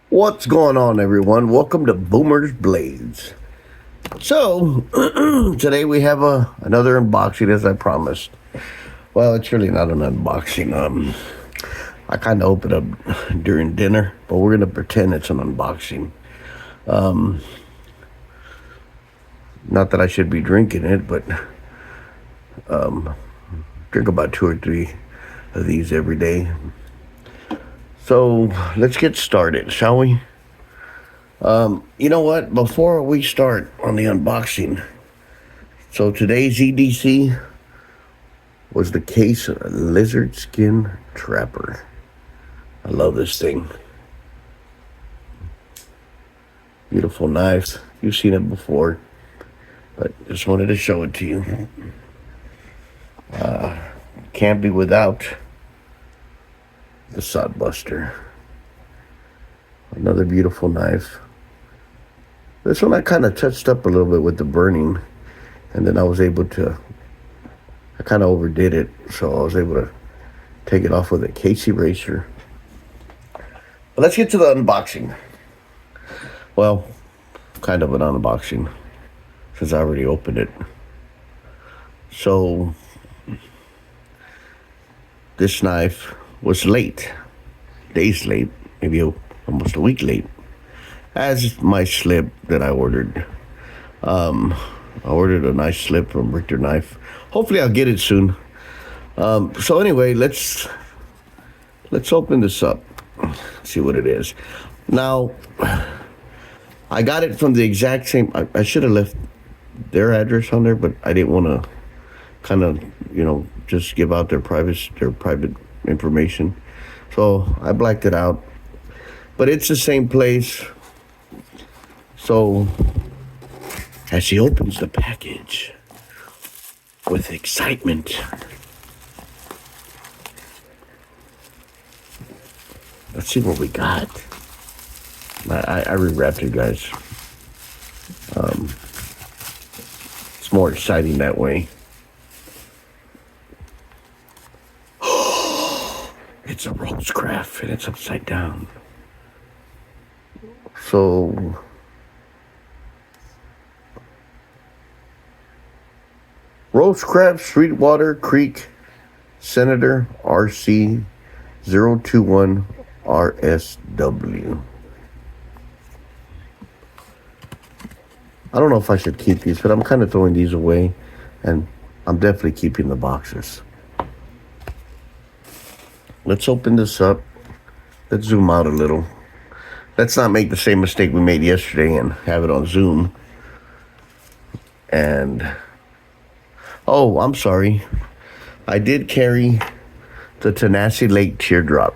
What's going on, everyone? Welcome to Boomer's Blades. So, today we have another unboxing, as I promised. Well, it's really not an unboxing. I kind of opened up during dinner, but we're going to pretend it's an unboxing. Not that I should be drinking it, but drink about 2 or 3 of these every day. So let's get started, shall we? You know what? Before we start on the unboxing, so today's EDC was the case of a lizard skin trapper. I love this thing. Beautiful knife. You've seen it before, but just wanted to show it to you. Can't be without the sod buster. Another beautiful knife. This one I kind of touched up a little bit with the burning, and then I kind of overdid it, so I was able to take it off with a case eraser. But let's get to the unboxing. Well, kind of an unboxing, since I already opened it. So, this knife was late, days late, maybe almost a week late, as my slip that I ordered. I ordered a nice slip from Richter Knife. Hopefully I'll get it soon. So anyway, let's open this up, see what it is. Now, I got it from the exact same, I should have left their address on there, but I didn't want to kind of, just give out their private information. So I blacked it out. But it's the same place. So as she opens the package with excitement, let's see what we got. I rewrapped it, guys. It's more exciting that way. It's a Rosecraft and it's upside down. So Rosecraft Sweetwater Creek Senator RCT021-RSW. I don't know if I should keep these, but I'm kind of throwing these away, and I'm definitely keeping the boxes. Let's open this up. Let's zoom out a little. Let's not make the same mistake we made yesterday and have it on Zoom. And, oh, I'm sorry. I did carry the Tenacity Lake Teardrop.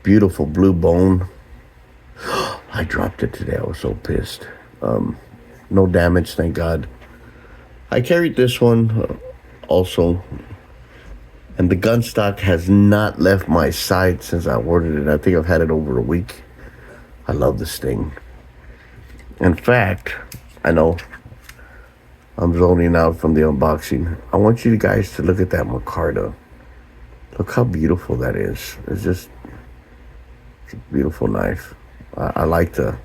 Beautiful blue bone. I dropped it today. I was so pissed. No damage, thank God. I carried this one also. And the gun stock has not left my side since I ordered it. I think I've had it over a week. I love this thing. In fact, I know I'm zoning out from the unboxing. I want you guys to look at that micarta. Look how beautiful that is. It's a beautiful knife. I like the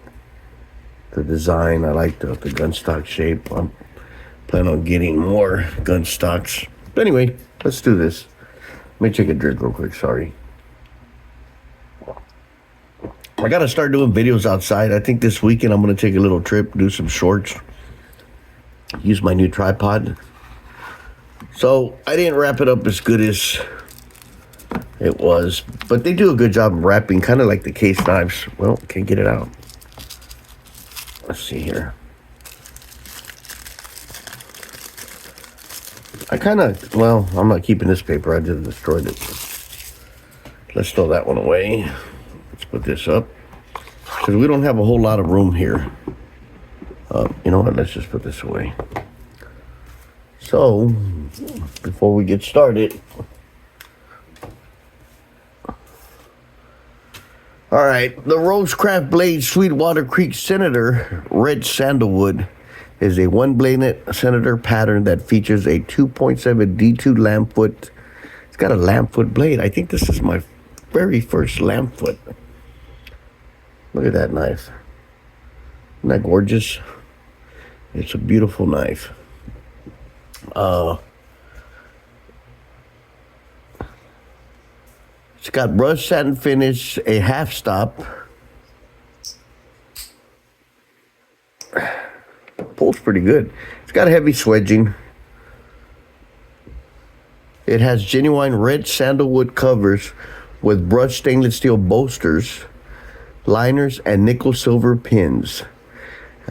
design. I like the gun stock shape. I'm planning on getting more gun stocks. But anyway, let's do this. Let me take a drink real quick, sorry. I gotta start doing videos outside. I think this weekend I'm gonna take a little trip, do some shorts, use my new tripod. So I didn't wrap it up as good as it was, but they do a good job of wrapping, kind of like the case knives. Well, can't get it out. Let's see here. I'm not keeping this paper. I just destroyed it. Let's throw that one away. Let's put this up, because we don't have a whole lot of room here. You know what? Let's just put this away. So, before we get started, all right, the Rosecraft Blade Sweetwater Creek Senator Red Sandalwood is a one-bladed Senator pattern that features a 2.7 D2 lamb foot. It's got a lamb foot blade. I think this is my very first lamb foot. Look at that knife. Isn't that gorgeous? It's a beautiful knife. It's got brushed satin finish, a half stop. Pulls pretty good. It's got heavy swedging. It has genuine red sandalwood covers with brushed stainless steel bolsters, liners, and nickel silver pins.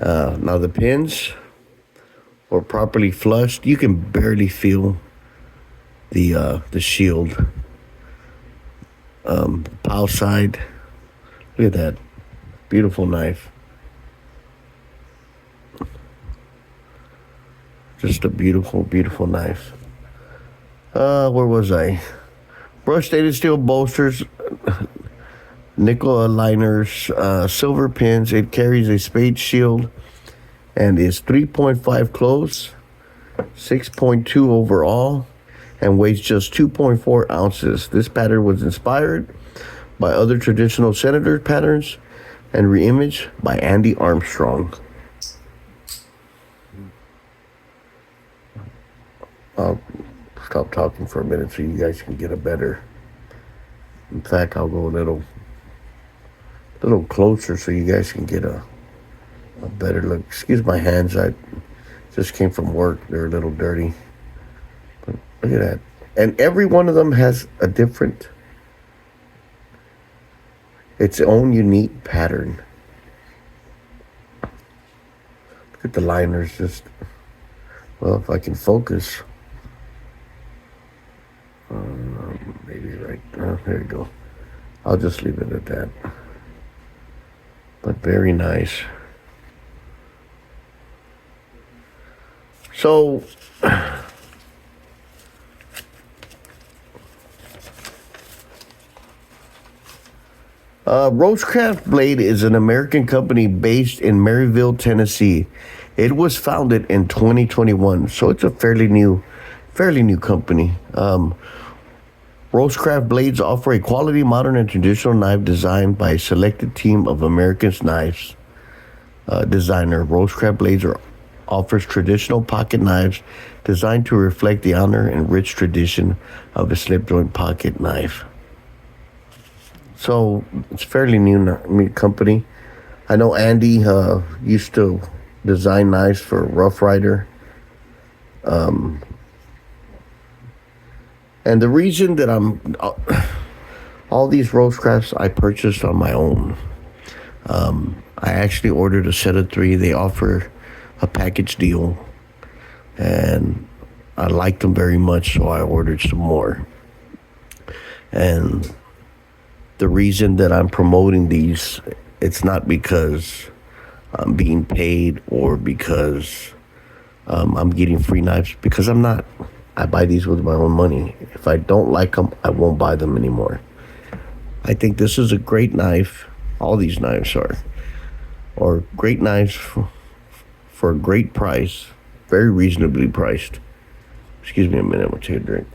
Now the pins are properly flushed. You can barely feel the shield. Pow side. Look at that. Beautiful knife. Just a beautiful, beautiful knife. Where was I? Brushed stainless steel bolsters, nickel liners, silver pins. It carries a spade shield and is 3.5 close, 6.2 overall, and weighs just 2.4 ounces. This pattern was inspired by other traditional senator patterns and reimaged by Andy Armstrong. I'll stop talking for a minute so you guys can get a better. In fact, I'll go a little closer so you guys can get a better look. Excuse my hands. I just came from work. They're a little dirty. But look at that. And every one of them has a different, its own unique pattern. Look at the liners. Just, well, if I can focus. Maybe right there you go. I'll just leave it at that. But very nice. So Rosecraft Blade is an American company based in Maryville, Tennessee. It was founded in 2021, so it's a fairly new company. Rosecraft Blades offer a quality, modern, and traditional knife designed by a selected team of American knives designer. Rosecraft Blades offers traditional pocket knives designed to reflect the honor and rich tradition of a slip joint pocket knife. So it's fairly new company. I know Andy used to design knives for Rough Rider. And the reason that all these Rosecrafts I purchased on my own. I actually ordered a set of 3. They offer a package deal, and I liked them very much, so I ordered some more. And the reason that I'm promoting these, it's not because I'm being paid or because I'm getting free knives, because I'm not. I buy these with my own money. If I don't like them, I won't buy them anymore. I think this is a great knife. All these knives are great knives for a great price, very reasonably priced. Excuse me a minute, I'm gonna take a drink.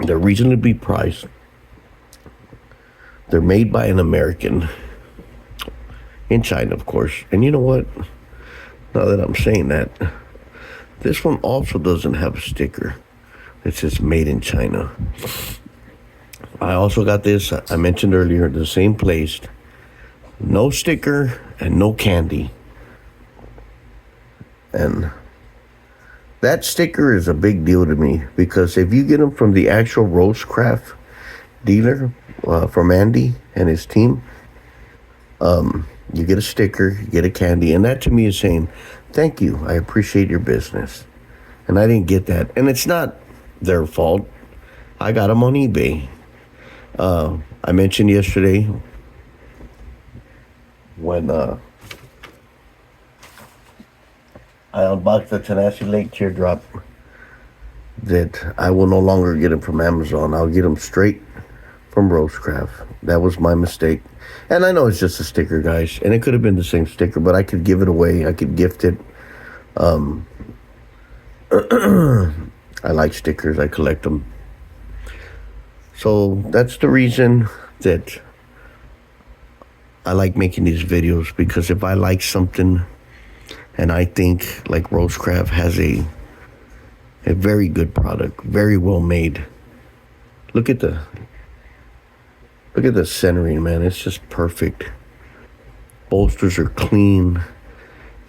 They're reasonably priced. They're made by an American in China, of course. And you know what? Now that I'm saying that, this one also doesn't have a sticker. It says made in China. I also got this, I mentioned earlier, the same place. No sticker and no candy. And that sticker is a big deal to me, because if you get them from the actual Rosecraft dealer, from Andy and his team, you get a sticker, you get a candy, and that to me is saying, thank you, I appreciate your business. And I didn't get that. And it's not their fault. I got them on eBay. I mentioned yesterday when I unboxed the Tennessee Lake Teardrop that I will no longer get them from Amazon. I'll get them straight from Rosecraft. That was my mistake. And I know it's just a sticker, guys, and it could have been the same sticker, but I could give it away. I could gift it. I like stickers. I collect them. So that's the reason that I like making these videos because if I like something and I think like Roastcraft has a very good product, very well made. Look at the centering, man. It's just perfect. Bolsters are clean.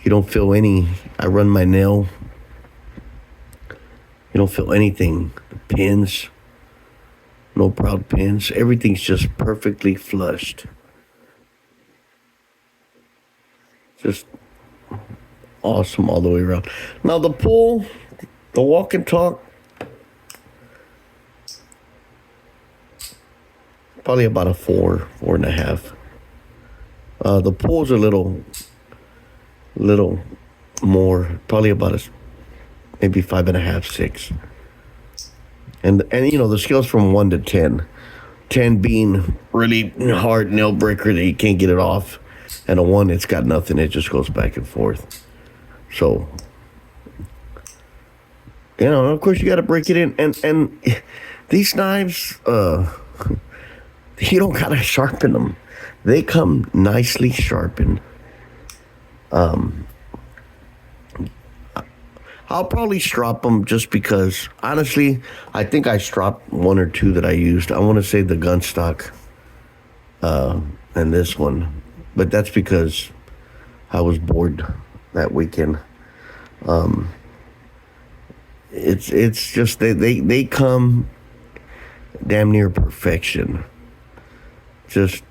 You don't feel any. I run my nail. You don't feel anything. The pins, no proud pins. Everything's just perfectly flushed. Just awesome all the way around. Now the pull, the walk and talk, probably about a 4.5. The pull's a little more, probably about maybe 5.5, 6. And you know, the scale's from 1 to 10. 10 being really hard nail breaker that you can't get it off, and a 1, it's got nothing. It just goes back and forth. So, you know, of course you got to break it in, and these knives, you don't gotta sharpen them. They come nicely sharpened. I'll probably strop them just because, honestly, I think I stropped 1 or 2 that I used. I want to say the gun stock and this one, but that's because I was bored that weekend. It's just they come damn near perfection. Just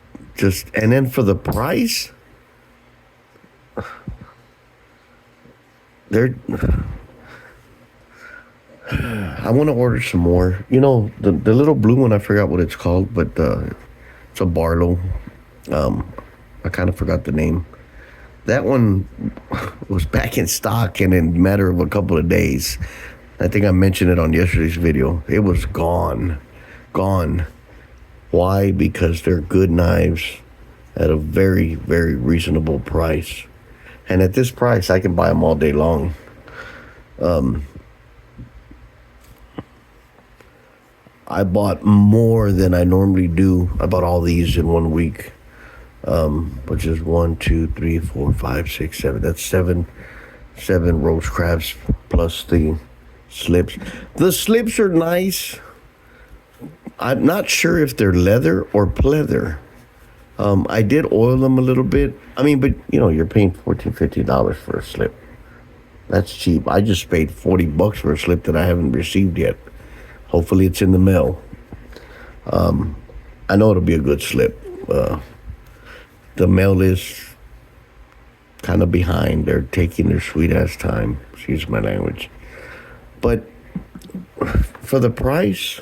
and then for the price, I want to order some more. You know, the little blue one, I forgot what it's called, but it's a Barlow. I kind of forgot the name. That one was back in stock, and in a matter of a couple of days, I think I mentioned it on yesterday's video, it was gone. Why? Because they're good knives at a very, very reasonable price. And at this price, I can buy them all day long. I bought more than I normally do. I bought all these in 1 week, which is 1, 2, 3, 4, 5, 6, 7. That's seven Roastcrafts plus the slips. The slips are nice. I'm not sure if they're leather or pleather. I did oil them a little bit. I mean, but you know, you're paying $14, $15 for a slip. That's cheap. I just paid $40 for a slip that I haven't received yet. Hopefully it's in the mail. I know it'll be a good slip. The mail is kind of behind. They're taking their sweet ass time. Excuse my language. But for the price,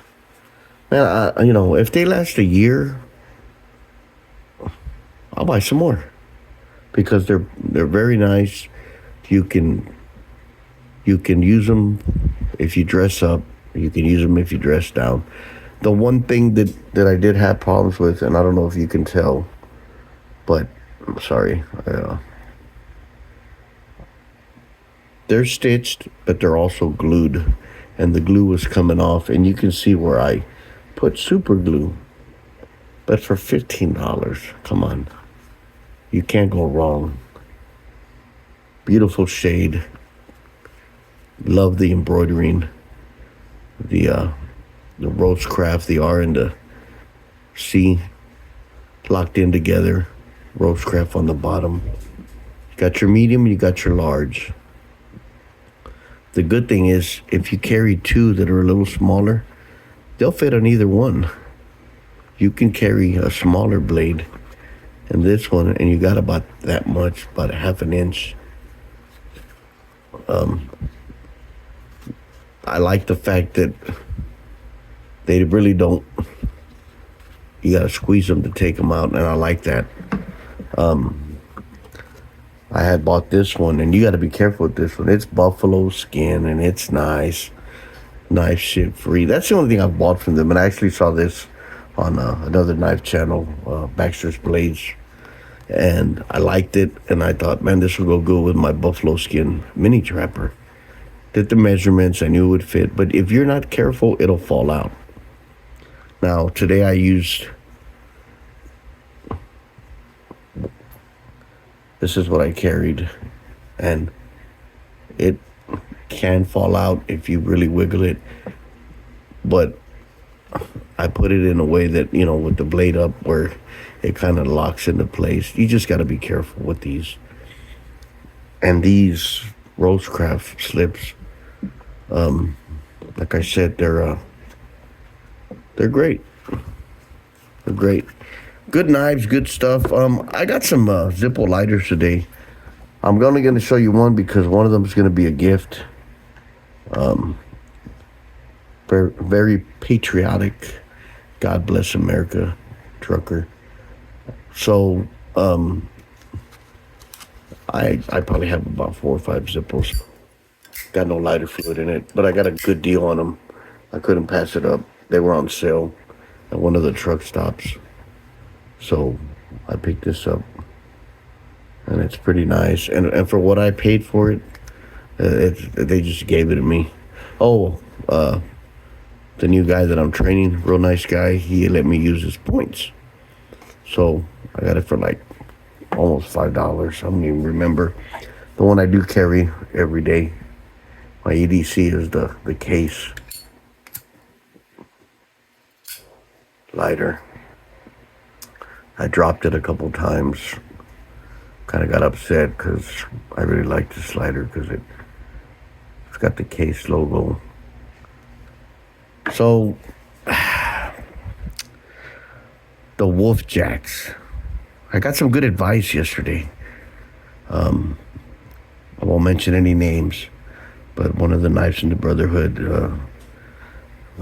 man, you know, if they last a year, I'll buy some more because they're very nice. You can use them if you dress up. You can use them if you dress down. The one thing that I did have problems with, and I don't know if you can tell, but I'm sorry. They're stitched, but they're also glued, and the glue was coming off, and you can see where I put super glue. But for $15, come on. You can't go wrong. Beautiful shade. Love the embroidering. The Roastcraft, the R and the C locked in together. Roastcraft on the bottom. You got your medium, you got your large. The good thing is, if you carry 2 that are a little smaller, they'll fit on either one. You can carry a smaller blade and this one, and you got about that much, about a half an inch. I like the fact that they really don't, you got to squeeze them to take them out, and I like that. I had bought this one, and you got to be careful with this one. It's buffalo skin, and it's nice. Knife shit free. That's the only thing I've bought from them, and I actually saw this on another knife channel, Baxter's Blades, and I liked it, and I thought, man, this will go good with my buffalo skin mini trapper. Did the measurements, I knew it would fit, but if you're not careful, it'll fall out. Now, today I used this is what I carried, and it can fall out if you really wiggle it, but I put it in a way that, with the blade up where it kind of locks into place. You just got to be careful with these. And these Roastcraft slips, like I said, they're great. They're great. Good knives, good stuff. I got some Zippo lighters today. I'm only going to show you one because one of them is going to be a gift. Very, very patriotic. God bless America, trucker. So, I probably have about 4 or 5 Zippos. Got no lighter fluid in it, but I got a good deal on them. I couldn't pass it up. They were on sale at one of the truck stops. So I picked this up, and it's pretty nice. And for what I paid for it, they just gave it to me. Oh, the new guy that I'm training, real nice guy, he let me use his points. So I got it for like almost $5. I don't even remember. The one I do carry every day, my EDC, is the case lighter. I dropped it a couple times. Kind of got upset because I really like this lighter because it's got the case logo. So, the Wolf Jacks. I got some good advice yesterday. I won't mention any names, but one of the Knives in the Brotherhood who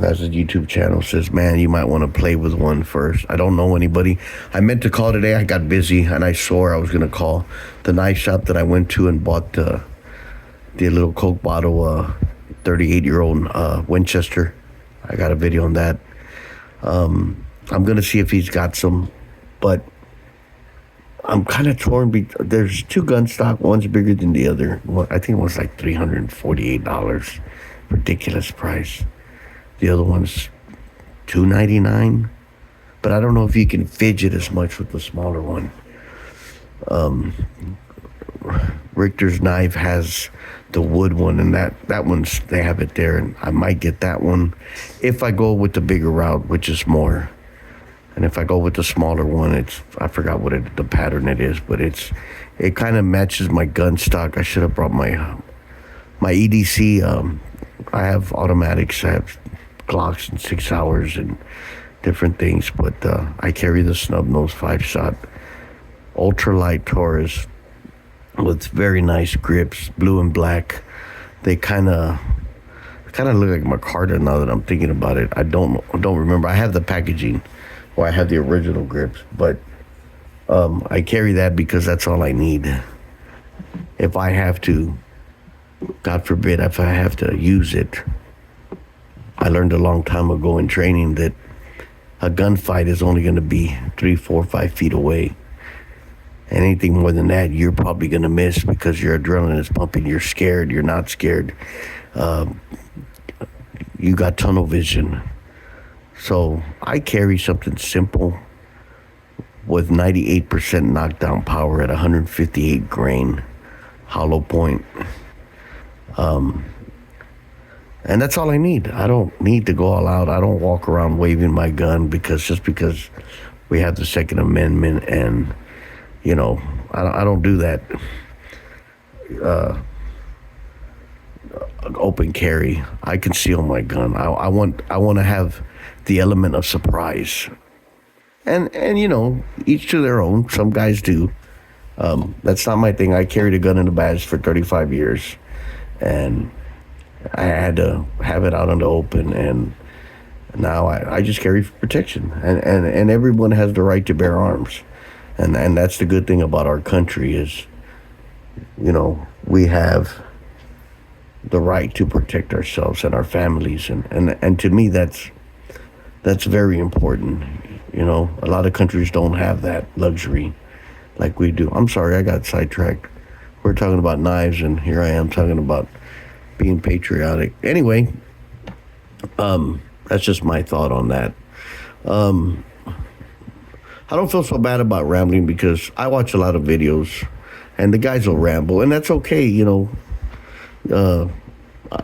has a YouTube channel says, man, you might want to play with one first. I don't know anybody. I meant to call today. I got busy, and I swore I was going to call the knife shop that I went to and bought the little Coke bottle, 38-year-old Winchester. I got a video on that. I'm going to see if he's got some, but I'm kind of torn. There's 2 gun stock. One's bigger than the other. I think one's like $348. Ridiculous price. The other one's $299. But I don't know if you can fidget as much with the smaller one. Richter's Knife has the wood one, and that one's, they have it there, and I might get that one if I go with the bigger route, which is more. And if I go with the smaller one, I forgot what the pattern it is, but it kind of matches my gun stock. I should have brought my EDC. I have automatics. I have Glocks and 6 hours and different things, but I carry the snub nose 5-shot ultralight Taurus with very nice grips, blue and black. They kind of look like Micarta now that I'm thinking about it. I don't remember. I have the packaging, or I have the original grips, but I carry that because that's all I need. If I have to, God forbid, if I have to use it, I learned a long time ago in training that a gunfight is only going to be 3, 4, 5 feet away. Anything more than that, you're probably going to miss because your adrenaline is pumping. You're scared. You're not scared. You got tunnel vision. So I carry something simple with 98% knockdown power at 158 grain, hollow point. And that's all I need. I don't need to go all out. I don't walk around waving my gun because we have the Second Amendment and, I don't do that. Open carry. I conceal my gun. I want to have the element of surprise. And each to their own. Some guys do. That's not my thing. I carried a gun in a badge for 35 years. And I had to have it out in the open, and now I just carry for protection. And everyone has the right to bear arms. And that's the good thing about our country is, we have the right to protect ourselves and our families. And to me, that's very important. A lot of countries don't have that luxury like we do. I'm sorry, I got sidetracked. We're talking about knives, and here I am talking about being patriotic. Anyway, that's just my thought on that. I don't feel so bad about rambling because I watch a lot of videos and the guys will ramble, and that's okay.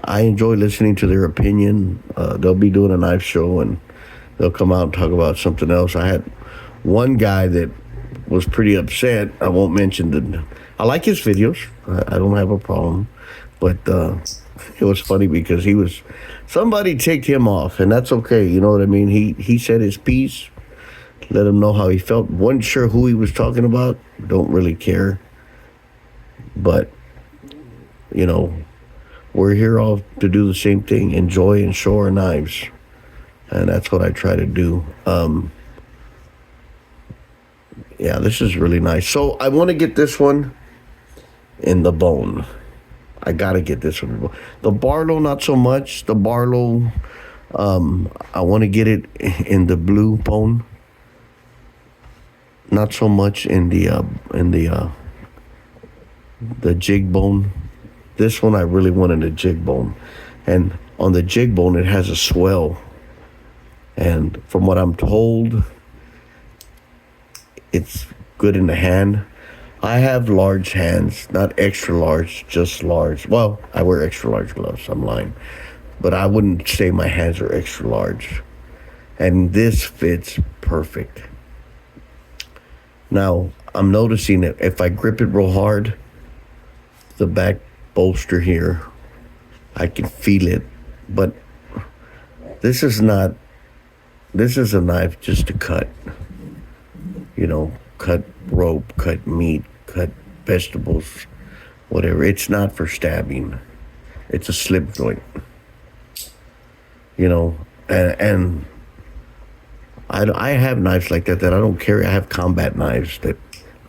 I enjoy listening to their opinion. They'll be doing a knife show, and they'll come out and talk about something else. I had one guy that was pretty upset. I won't mention the. I like his videos. I don't have a problem, but it was funny because somebody ticked him off, and that's okay. You know what I mean? He said his piece, let him know how he felt. Wasn't sure who he was talking about. Don't really care, but we're here all to do the same thing: enjoy and show our knives, and that's what I try to do. Yeah, this is really nice. So I want to get this one in the bone. I gotta get this one. The Barlow, not so much. The Barlow, I want to get it in the blue bone. Not so much in the jig bone. This one I really wanted a jig bone, and on the jig bone it has a swell. And from what I'm told, it's good in the hand. I have large hands, not extra large, just large. Well, I wear extra large gloves, I'm lying. But I wouldn't say my hands are extra large. And this fits perfect. Now, I'm noticing that if I grip it real hard, the back bolster here, I can feel it. But this is a knife just to cut. Cut rope, cut meat, cut vegetables, whatever. It's not for stabbing. It's a slip joint. And I have knives like that I don't carry. I have combat knives that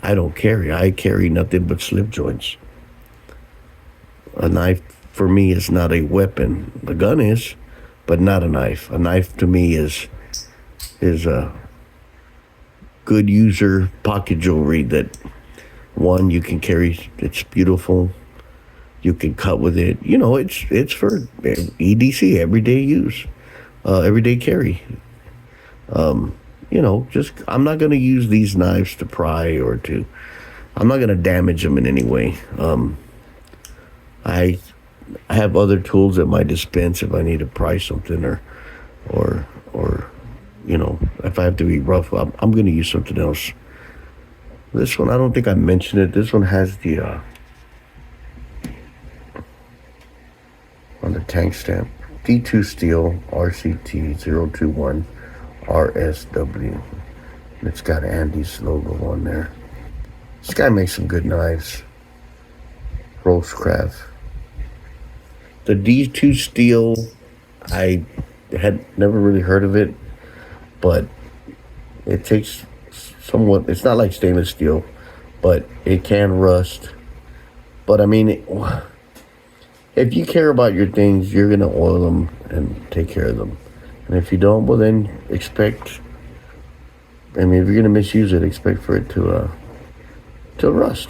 I don't carry. I carry nothing but slip joints. A knife for me is not a weapon. A gun is, but not a knife. A knife to me is a good user pocket jewelry that one you can carry. It's beautiful. You can cut with it. It's for EDC, everyday use, everyday carry. Just I'm not gonna use these knives to pry I'm not gonna damage them in any way. I have other tools at my dispense if I need to pry something or if I have to be rough, I'm going to use something else. This one, I don't think I mentioned it. This one has the, on the tank stamp, D2 steel, RCT021-RSW. And it's got Andy's logo on there. This guy makes some good knives. Roastcraft. The D2 steel, I had never really heard of it, but it takes somewhat, it's not like stainless steel, but it can rust. But I mean, if you care about your things, you're going to oil them and take care of them. And if you don't, well then if you're going to misuse it, expect for it to rust.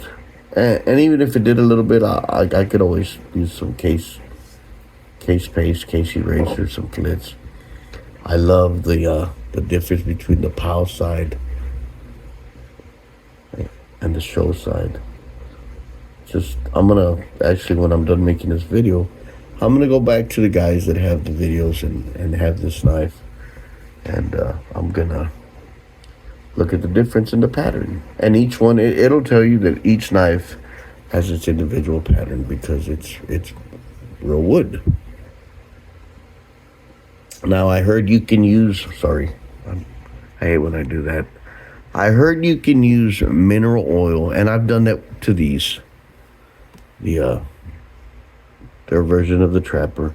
And even if it did a little bit, I could always use some case paste, case eraser, some clips. I love the difference between the POW side and the show side. I'm gonna actually, when I'm done making this video, I'm gonna go back to the guys that have the videos and have this knife, and I'm gonna look at the difference in the pattern. And each one, it'll tell you that each knife has its individual pattern because it's real wood. Now, I heard you can use, I hate when I do that. I heard you can use mineral oil, and I've done that to these. Their version of the Trapper.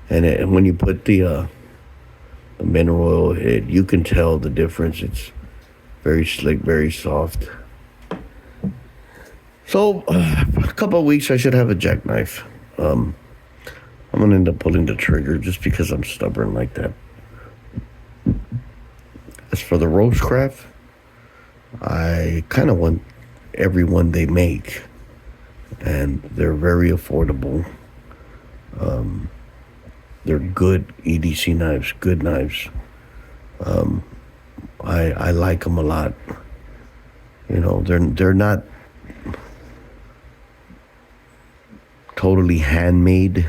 And when you put the mineral oil, you can tell the difference. It's very slick, very soft. So, a couple of weeks, I should have a jackknife. I'm going to end up pulling the trigger just because I'm stubborn like that. As for the Roastcraft, I kind of want every one they make. And they're very affordable. They're good EDC knives, good knives. I like them a lot. They're not totally handmade,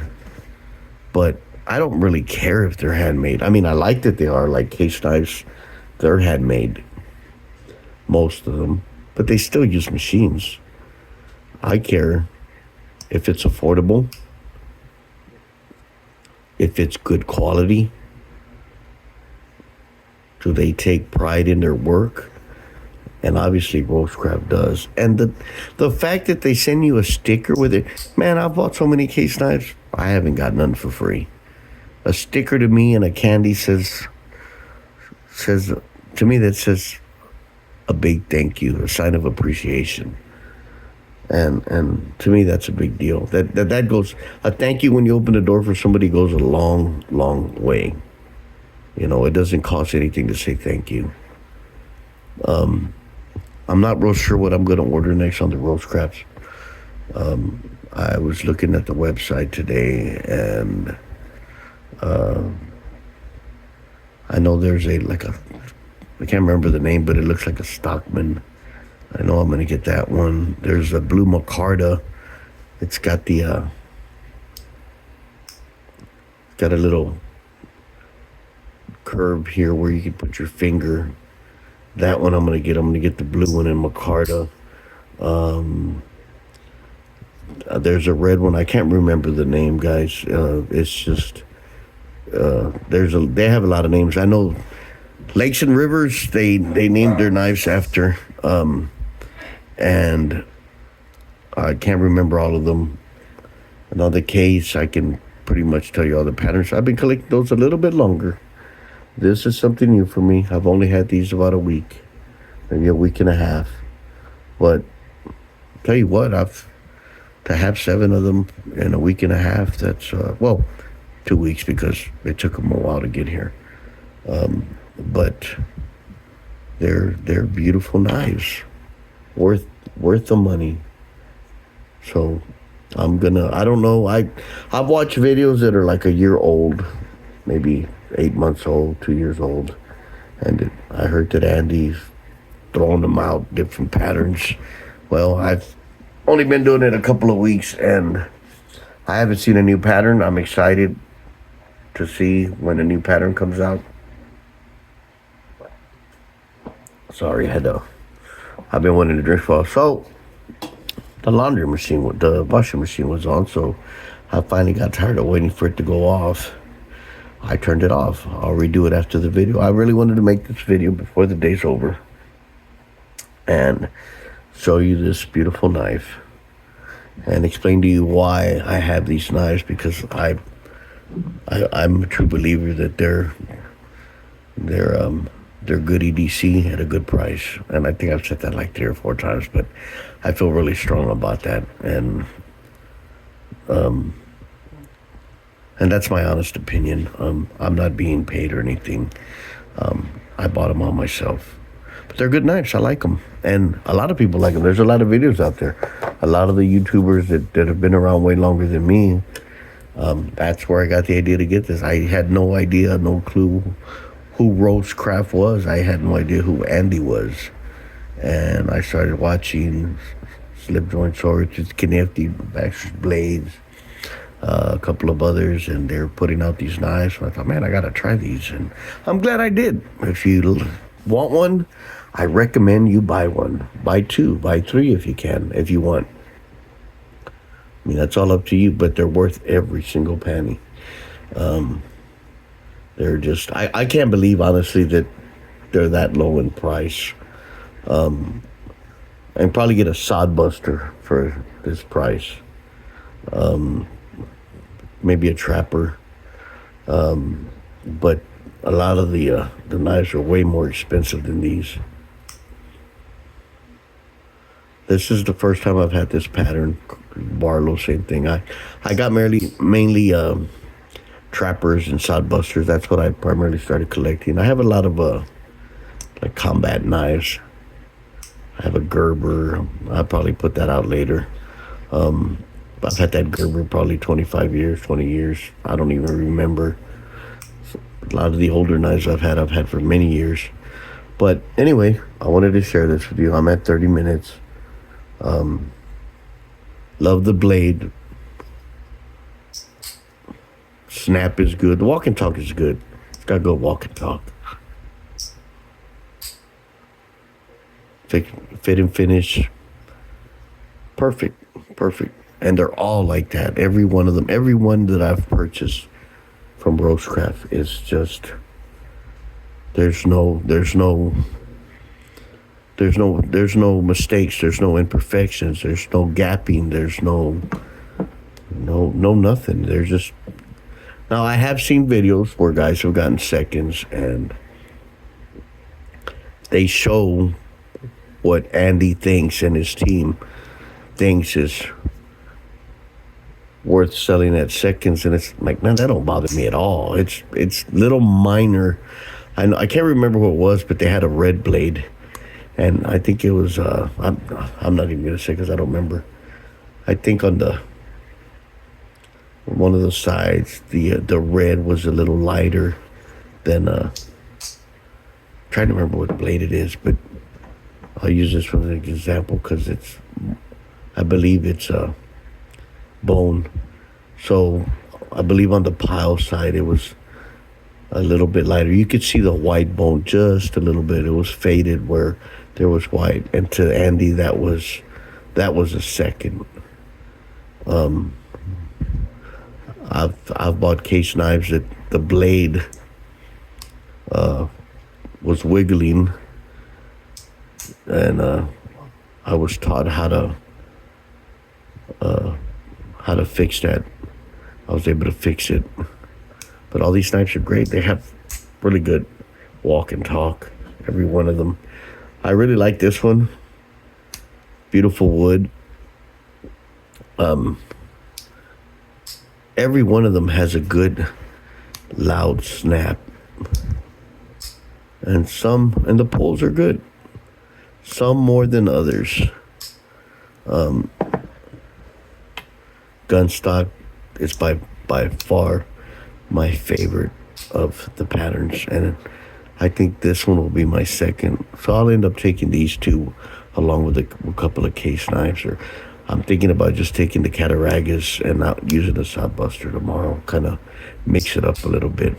but I don't really care if they're handmade. I mean, I like that they are, like case knives. They're handmade, most of them, but they still use machines. I care if it's affordable, if it's good quality. Do they take pride in their work? And obviously Roastcraft does. And the fact that they send you a sticker with it, man, I've bought so many case knives, I haven't got none for free. A sticker to me and a candy says to me, that says a big thank you, a sign of appreciation. And to me, that's a big deal. That goes, a thank you when you open the door for somebody goes a long, long way. You know, it doesn't cost anything to say thank you. I'm not real sure what I'm going to order next on the Roastcrafts. I was looking at the website today, and I know there's I can't remember the name, but it looks like a Stockman. I know I'm going to get that one. There's a blue Micarta. It's got got a little curve here where you can put your finger. That one I'm going to get. I'm going to get the blue one in Micarta. There's a red one. I can't remember the name, guys. It's just, they have a lot of names. I know Lakes and Rivers, they named their knives after, and I can't remember all of them. Another case, I can pretty much tell you all the patterns. I've been collecting those a little bit longer. This is something new for me. I've only had these about a week, maybe a week and a half. But tell you what, to have 7 of them in a week and a half, that's, 2 weeks because it took them a while to get here. But they're beautiful knives, worth the money. So I don't know. I've watched videos that are like a year old, maybe 8 months old, 2 years old. And I heard that Andy's throwing them out, different patterns. Well, I've only been doing it a couple of weeks, and I haven't seen a new pattern. I'm excited to see when a new pattern comes out. Sorry, I've been wanting to drink for. So the washing machine was on, so I finally got tired of waiting for it to go off. I turned it off. I'll redo it after the video. I really wanted to make this video before the day's over and show you this beautiful knife and explain to you why I have these knives, because I'm a true believer that they're good EDC at a good price. And I think I've said that like 3 or 4 times, but I feel really strong about that. And that's my honest opinion. I'm not being paid or anything. I bought them all myself. But they're good knives. I like them. And a lot of people like them. There's a lot of videos out there. A lot of the YouTubers that have been around way longer than me, that's where I got the idea to get this. I had no idea, no clue who Roastcraft was. I had no idea who Andy was. And I started watching Slip Joint Swords, Knifty, Baxter's Blades, a couple of others, and they're putting out these knives. So I thought, man, I got to try these. And I'm glad I did. If you want one, I recommend you buy one. Buy 2, buy 3 if you can, if you want. I mean, that's all up to you, but they're worth every single penny. They're just, I can't believe, honestly, that they're that low in price. And probably get a sod buster for this price. Maybe a trapper. But a lot of the knives are way more expensive than these. This is the first time I've had this pattern. Barlow, same thing. I got mainly trappers and sod busters. That's what I primarily started collecting. I have a lot of like combat knives. I have a Gerber. I'll probably put that out later. I've had that Gerber probably 25 years, 20 years. I don't even remember. A lot of the older knives I've had for many years. But anyway, I wanted to share this with you. I'm at 30 minutes. Love the blade. snap is good. The walk and talk is good. It's got good walk and talk. Fit and finish. Perfect. And they're all like that. Every one of them. Every one that I've purchased from Roastcraft is just, there's no mistakes. There's no imperfections. There's no gapping. There's no nothing. They're just, now I have seen videos where guys have gotten seconds and they show what Andy thinks and his team thinks is worth selling at seconds, and it's like, man, that don't bother me at all. It's little minor. I can't remember what it was, but they had a red blade, and I think it was I'm not even gonna say because I don't remember. I think on the one of the sides, the red was a little lighter than trying to remember what blade it is, but I'll use this one as an example because I believe it's a bone. So I believe on the pile side it was a little bit lighter. You could see the white bone just a little bit. It was faded where there was white. And to Andy, that was a second. I've bought case knives that the blade was wiggling, and I was taught how to fix that. I was able to fix it. But all these knives are great. They have really good walk and talk, every one of them. I really like this one. Beautiful wood. Every one of them has a good loud snap. And the pulls are good. Some more than others. Gun stock is by far my favorite of the patterns, and I think this one will be my second. So I'll end up taking these two along with a couple of case knives, or I'm thinking about just taking the Cattaraugus and not using the Southbuster tomorrow, kind of mix it up a little bit.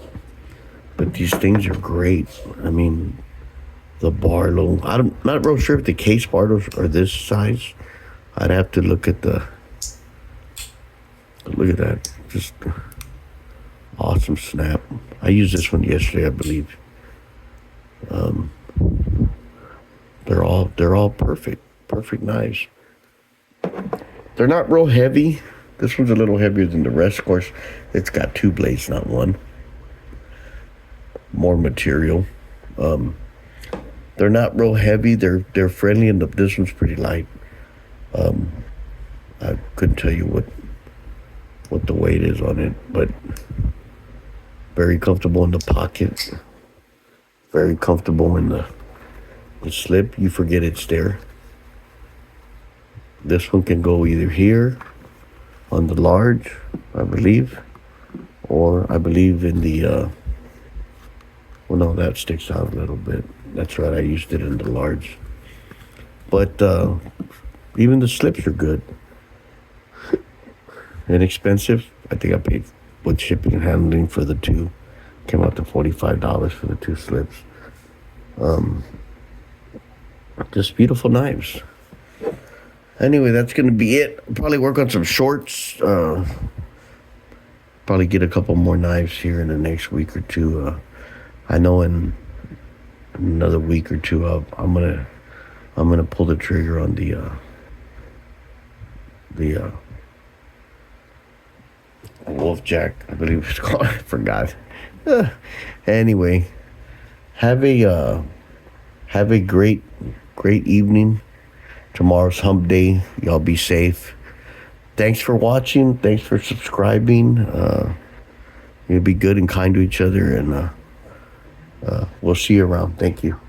But these things are great. I mean, the Barlow, I'm not real sure if the case Barlows are this size. I'd have to look at that. Just awesome snap. I used this one yesterday, I believe. They're all perfect knives. They're not real heavy. This one's a little heavier than the rest. Of course, it's got two blades, not one. More material. They're not real heavy. They're friendly, and this one's pretty light. I couldn't tell you what the weight is on it, but very comfortable in the pocket. Very comfortable in the slip. You forget it's there. This one can go either here on the large, I believe, or I believe in the well, no, that sticks out a little bit. That's right, I used it in the large. But even the slips are good. Inexpensive. I think I paid with shipping and handling for the two. Came out to $45 for the two slips. Just beautiful knives. Anyway, that's going to be it. I'll probably work on some shorts. Probably get a couple more knives here in the next week or two. I know in another week or two, I'm gonna pull the trigger on the Wolf Jack, I believe it's called. I forgot. Anyway, have a great evening. Tomorrow's hump day. Y'all be safe. Thanks for watching. Thanks for subscribing. You'll be good and kind to each other, and we'll see you around. Thank you.